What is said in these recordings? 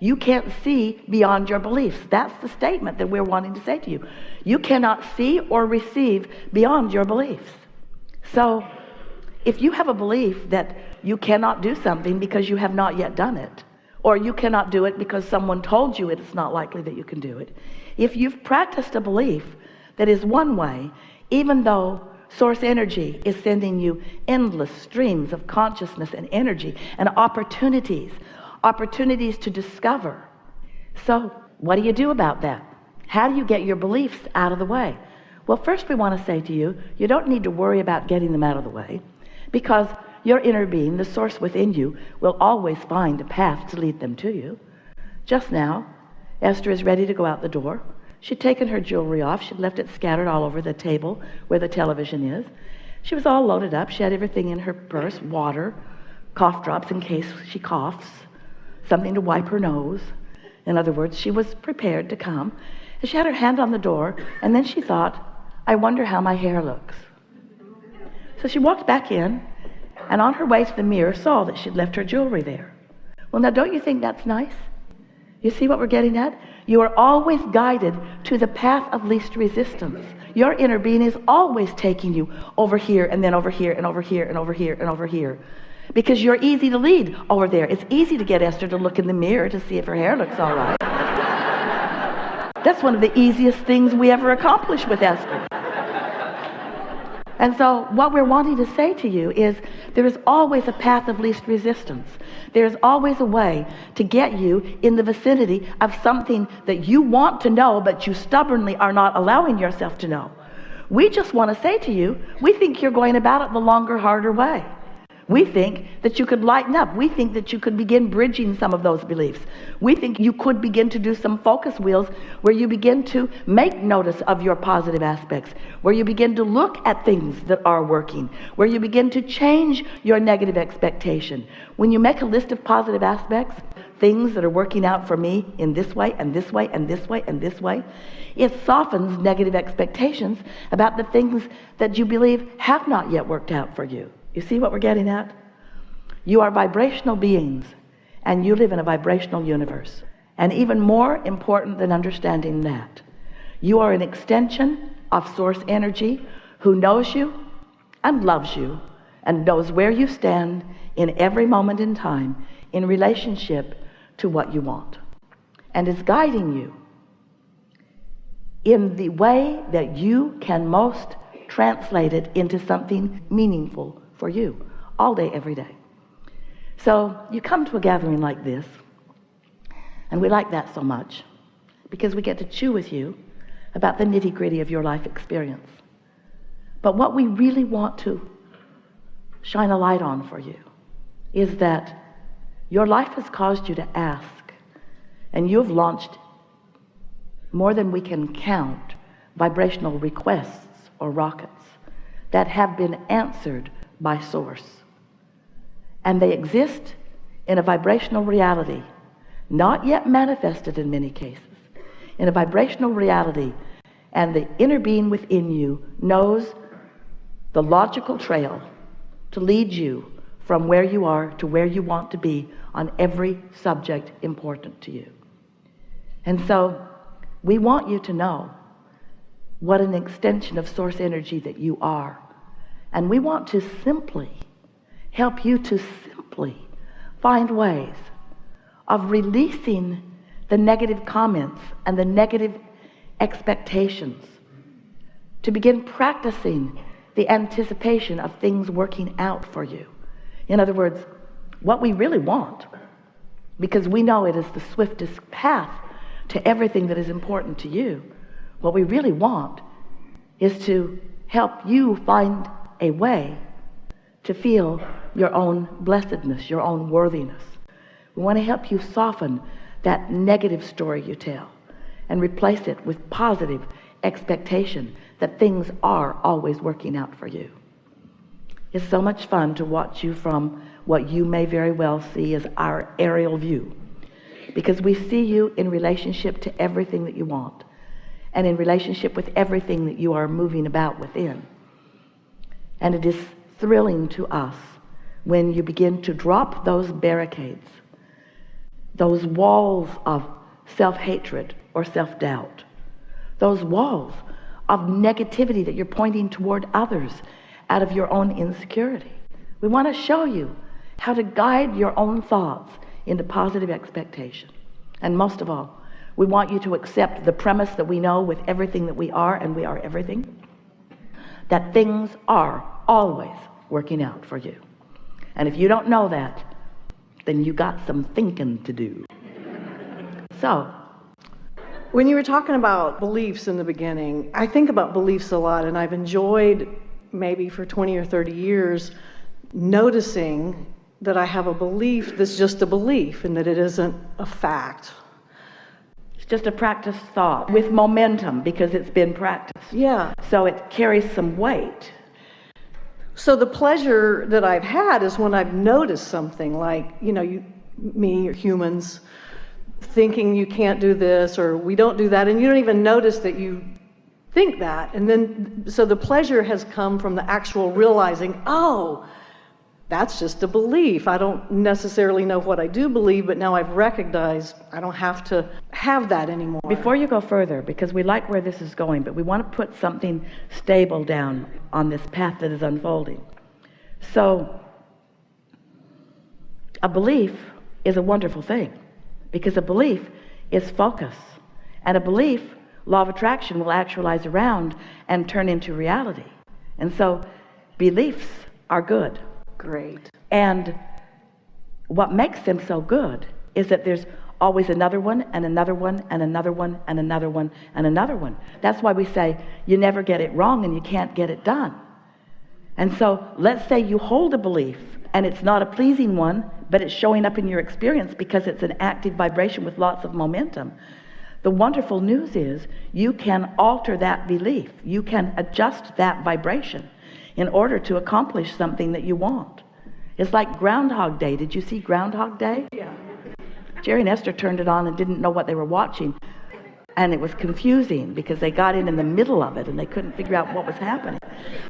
You can't see beyond your beliefs. That's the statement that we're wanting to say to you. You cannot see or receive beyond your beliefs. So if you have a belief that you cannot do something because you have not yet done it, or you cannot do it because someone told you it's not likely that you can do it, if you've practiced a belief that is one way, even though source energy is sending you endless streams of consciousness and energy and opportunities to discover. So what do you do about that? How do you get your beliefs out of the way? Well, first we want to say to you, you don't need to worry about getting them out of the way, because your inner being, the source within you, will always find a path to lead them to you. Just now, Esther is ready to go out the door. She'd taken her jewelry off. She'd left it scattered all over the table where the television is. She was all loaded up. She had everything in her purse: water, cough drops in case she coughs, something to wipe her nose. In other words, she was prepared to come. And she had her hand on the door, and then she thought, I wonder how my hair looks. So she walked back in, and on her way to the mirror saw that she'd left her jewelry there. Well, now, don't you think that's nice? You see what we're getting at? You are always guided to the path of least resistance. Your inner being is always taking you over here, and then over here, and over here, and over here, and over here. Because you're easy to lead over there. It's easy to get Esther to look in the mirror to see if her hair looks all right. That's one of the easiest things we ever accomplish with Esther. And so what we're wanting to say to you is there is always a path of least resistance. There's always a way to get you in the vicinity of something that you want to know, but you stubbornly are not allowing yourself to know. We just want to say to you, we think you're going about it the longer, harder way. We think that you could lighten up. We think that you could begin bridging some of those beliefs. We think you could begin to do some focus wheels where you begin to make notice of your positive aspects, where you begin to look at things that are working, where you begin to change your negative expectation. When you make a list of positive aspects, things that are working out for me in this way and this way and this way and this way, it softens negative expectations about the things that you believe have not yet worked out for you. You see what we're getting at? You are vibrational beings, and you live in a vibrational universe. And even more important than understanding that, you are an extension of source energy who knows you and loves you and knows where you stand in every moment in time in relationship to what you want, and is guiding you in the way that you can most translate it into something meaningful for you all day, every day. So you come to a gathering like this, and we like that so much because we get to chew with you about the nitty-gritty of your life experience. But what we really want to shine a light on for you is that your life has caused you to ask, and you have launched more than we can count vibrational requests or rockets that have been answered by source. And they exist in a vibrational reality, not yet manifested in many cases, in a vibrational reality, and the inner being within you knows the logical trail to lead you from where you are to where you want to be on every subject important to you. And so we want you to know what an extension of source energy that you are. And we want to simply help you to simply find ways of releasing the negative comments and the negative expectations, to begin practicing the anticipation of things working out for you. In other words, what we really want, because we know it is the swiftest path to everything that is important to you, what we really want is to help you find a way to feel your own blessedness, your own worthiness. We want to help you soften that negative story you tell and replace it with positive expectation that things are always working out for you. It's so much fun to watch you from what you may very well see as our aerial view, because we see you in relationship to everything that you want and in relationship with everything that you are moving about within. And it is thrilling to us when you begin to drop those barricades those walls of self-hatred or self-doubt, those walls of negativity that you're pointing toward others out of your own insecurity. We want to show you how to guide your own thoughts into positive expectation. And most of all, we want you to accept the premise that we know with everything that we are, and we are everything, that things are always working out for you. And if you don't know that, then you got some thinking to do. So, when you were talking about beliefs in the beginning, I think about beliefs a lot, and I've enjoyed, maybe for 20 or 30 years, noticing that I have a belief that's just a belief and that it isn't a fact. It's just a practiced thought with momentum because it's been practiced. Yeah. So it carries some weight. So the pleasure that I've had is when I've noticed something like, me or humans thinking you can't do this or we don't do that, and you don't even notice that you think that. And then, so the pleasure has come from the actual realizing, oh, that's just a belief. I don't necessarily know what I do believe, but now I've recognized I don't have to have that anymore. Before you go further, because we like where this is going, but we want to put something stable down on this path that is unfolding. So, a belief is a wonderful thing, because a belief is focus. And a belief, law of attraction, will actualize around and turn into reality. And so, beliefs are good. Great. And what makes them so good is that there's always another one and another one and another one and another one and another one. That's why we say you never get it wrong and you can't get it done. And so let's say you hold a belief and it's not a pleasing one, but it's showing up in your experience because it's an active vibration with lots of momentum. The wonderful news is you can alter that belief. You can adjust that vibration in order to accomplish something that you want. It's like Groundhog Day. Did you see Groundhog Day? Yeah. Jerry and Esther turned it on and didn't know what they were watching. And it was confusing because they got in the middle of it and they couldn't figure out what was happening.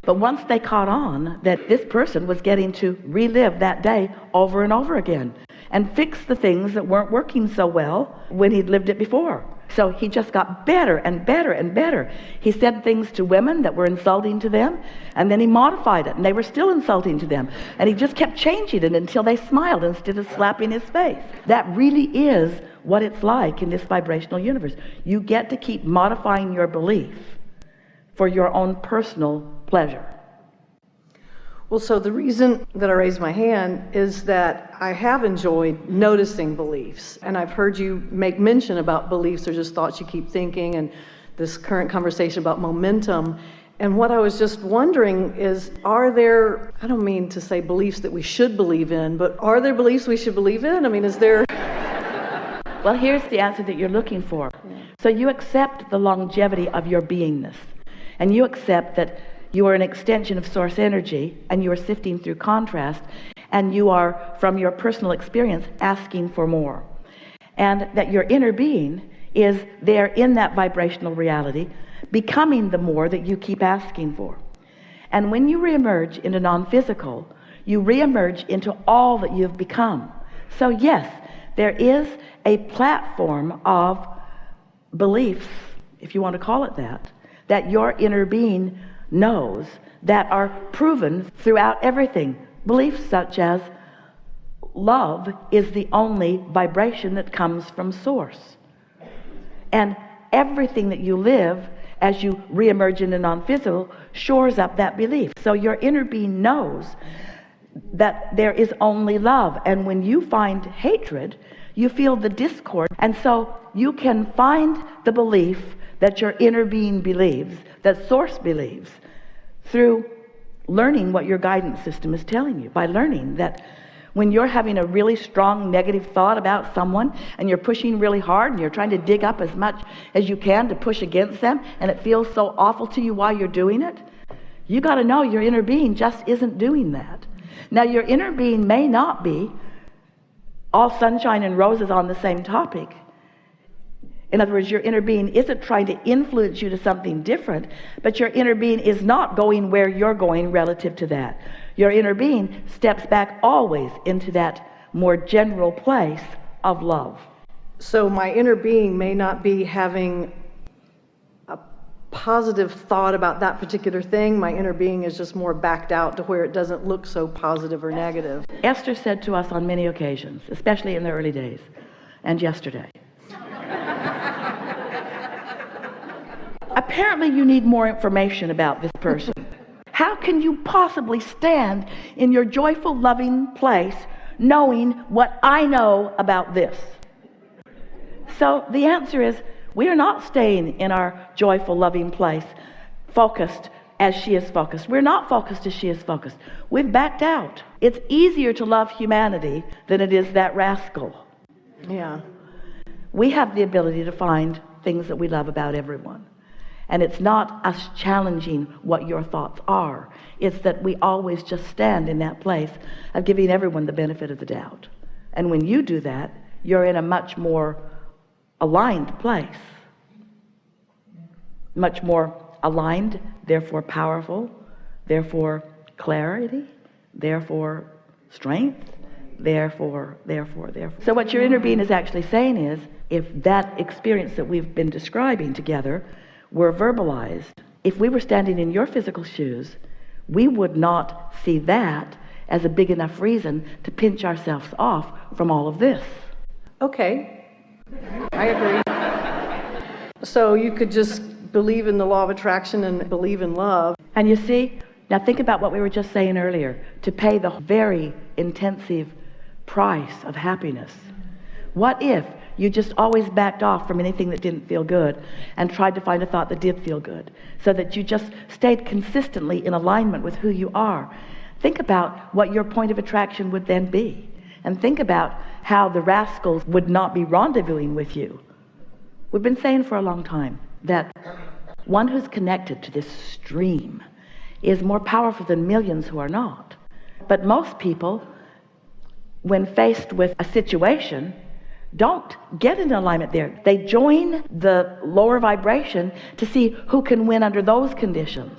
But once they caught on that this person was getting to relive that day over and over again and fix the things that weren't working so well when he'd lived it before. So he just got better and better and better. He said things to women that were insulting to them, and then he modified it, and they were still insulting to them. And he just kept changing it until they smiled instead of slapping his face. That really is what it's like in this vibrational universe. You get to keep modifying your belief for your own personal pleasure. Well, so the reason that I raised my hand is that I have enjoyed noticing beliefs. And I've heard you make mention about beliefs are just thoughts you keep thinking, and this current conversation about momentum. And what I was just wondering is, are there, I don't mean to say beliefs that we should believe in, but are there beliefs we should believe in? I mean, is there... Well, here's the answer that you're looking for. So you accept the longevity of your beingness, and you accept that you are an extension of source energy, and you are sifting through contrast, and you are, from your personal experience, asking for more. And that your inner being is there in that vibrational reality, becoming the more that you keep asking for. And when you reemerge into non-physical, you reemerge into all that you've become. So yes, there is a platform of beliefs, if you want to call it that your inner being knows, that are proven throughout everything. Beliefs such as love is the only vibration that comes from source. And everything that you live as you reemerge into non-physical shores up that belief. So your inner being knows that there is only love. And when you find hatred, you feel the discord. And so you can find the belief that your inner being believes, that source believes, through learning what your guidance system is telling you. By learning that when you're having a really strong negative thought about someone and you're pushing really hard and you're trying to dig up as much as you can to push against them, and it feels so awful to you while you're doing it, you got to know your inner being just isn't doing that. Now, your inner being may not be all sunshine and roses on the same topic. In other words, your inner being isn't trying to influence you to something different, but your inner being is not going where you're going relative to that. Your inner being steps back always into that more general place of love. So my inner being may not be having a positive thought about that particular thing. My inner being is just more backed out to where it doesn't look so positive or negative. Esther said to us on many occasions, especially in the early days and yesterday, apparently you need more information about this person. How can you possibly stand in your joyful, loving place knowing what I know about this? So the answer is, we are not staying in our joyful, loving place, focused as she is focused. We're not focused as she is focused. We've backed out. It's easier to love humanity than it is that rascal. Yeah. We have the ability to find things that we love about everyone. And it's not us challenging what your thoughts are. It's that we always just stand in that place of giving everyone the benefit of the doubt. And when you do that, you're in a much more aligned place. Much more aligned, therefore powerful, therefore clarity, therefore strength, therefore. So what your inner being is actually saying is, if that experience that we've been describing together were verbalized, if we were standing in your physical shoes, we would not see that as a big enough reason to pinch ourselves off from all of this. Okay, I agree. So you could just believe in the law of attraction and believe in love. And you see, now think about what we were just saying earlier, to pay the very intensive price of happiness. What if you just always backed off from anything that didn't feel good and tried to find a thought that did feel good, so that you just stayed consistently in alignment with who you are? Think about what your point of attraction would then be, and think about how the rascals would not be rendezvousing with you. We've been saying for a long time that one who's connected to this stream is more powerful than millions who are not. But most people, when faced with a situation, don't get in alignment there. They join the lower vibration to see who can win under those conditions.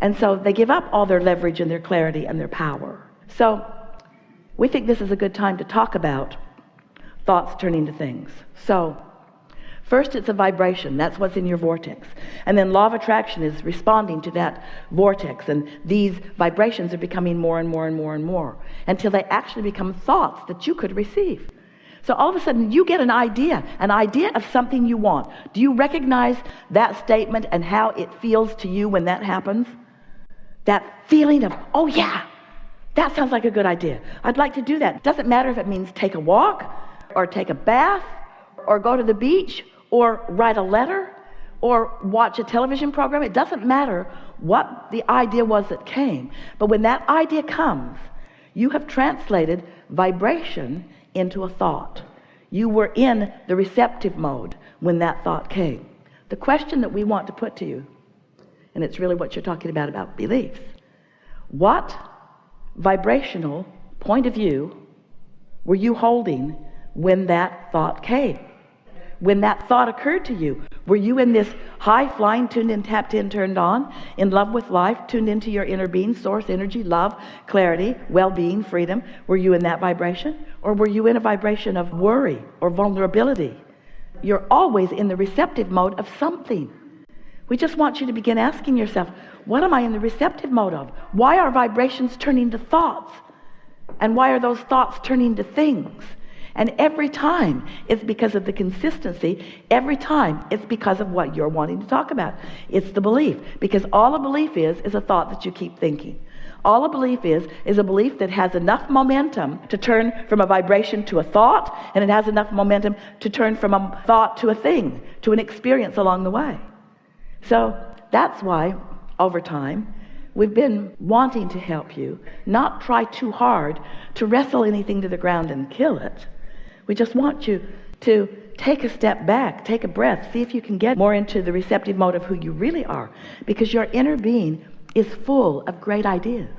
And so they give up all their leverage and their clarity and their power. So we think this is a good time to talk about thoughts turning to things. So first, it's a vibration. That's what's in your vortex. And then law of attraction is responding to that vortex. And these vibrations are becoming more and more and more and more until they actually become thoughts that you could receive. So all of a sudden you get an idea of something you want. Do you recognize that statement and how it feels to you when that happens? That feeling of, oh yeah, that sounds like a good idea. I'd like to do that. It doesn't matter if it means take a walk or take a bath or go to the beach or write a letter or watch a television program. It doesn't matter what the idea was that came. But when that idea comes, you have translated vibration into a thought. You were in the receptive mode when that thought came. The question that we want to put to you, and it's really what you're talking about beliefs, what vibrational point of view were you holding when that thought came? When that thought occurred to you, were you in this high flying, tuned in, tapped in, turned on, in love with life, tuned into your inner being, source, energy, love, clarity, well-being, freedom? Were you in that vibration? Or were you in a vibration of worry or vulnerability? You're always in the receptive mode of something. We just want you to begin asking yourself, what am I in the receptive mode of? Why are vibrations turning to thoughts? And why are those thoughts turning to things? And every time it's because of the consistency. Every time it's because of what you're wanting to talk about. It's the belief. Because all a belief is a thought that you keep thinking. All a belief is a belief that has enough momentum to turn from a vibration to a thought, and it has enough momentum to turn from a thought to a thing, to an experience along the way. So that's why, over time, we've been wanting to help you not try too hard to wrestle anything to the ground and kill it. We just want you to take a step back, take a breath, see if you can get more into the receptive mode of who you really are, because your inner being is full of great ideas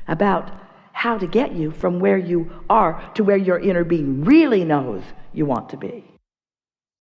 about how to get you from where you are to where your inner being really knows you want to be.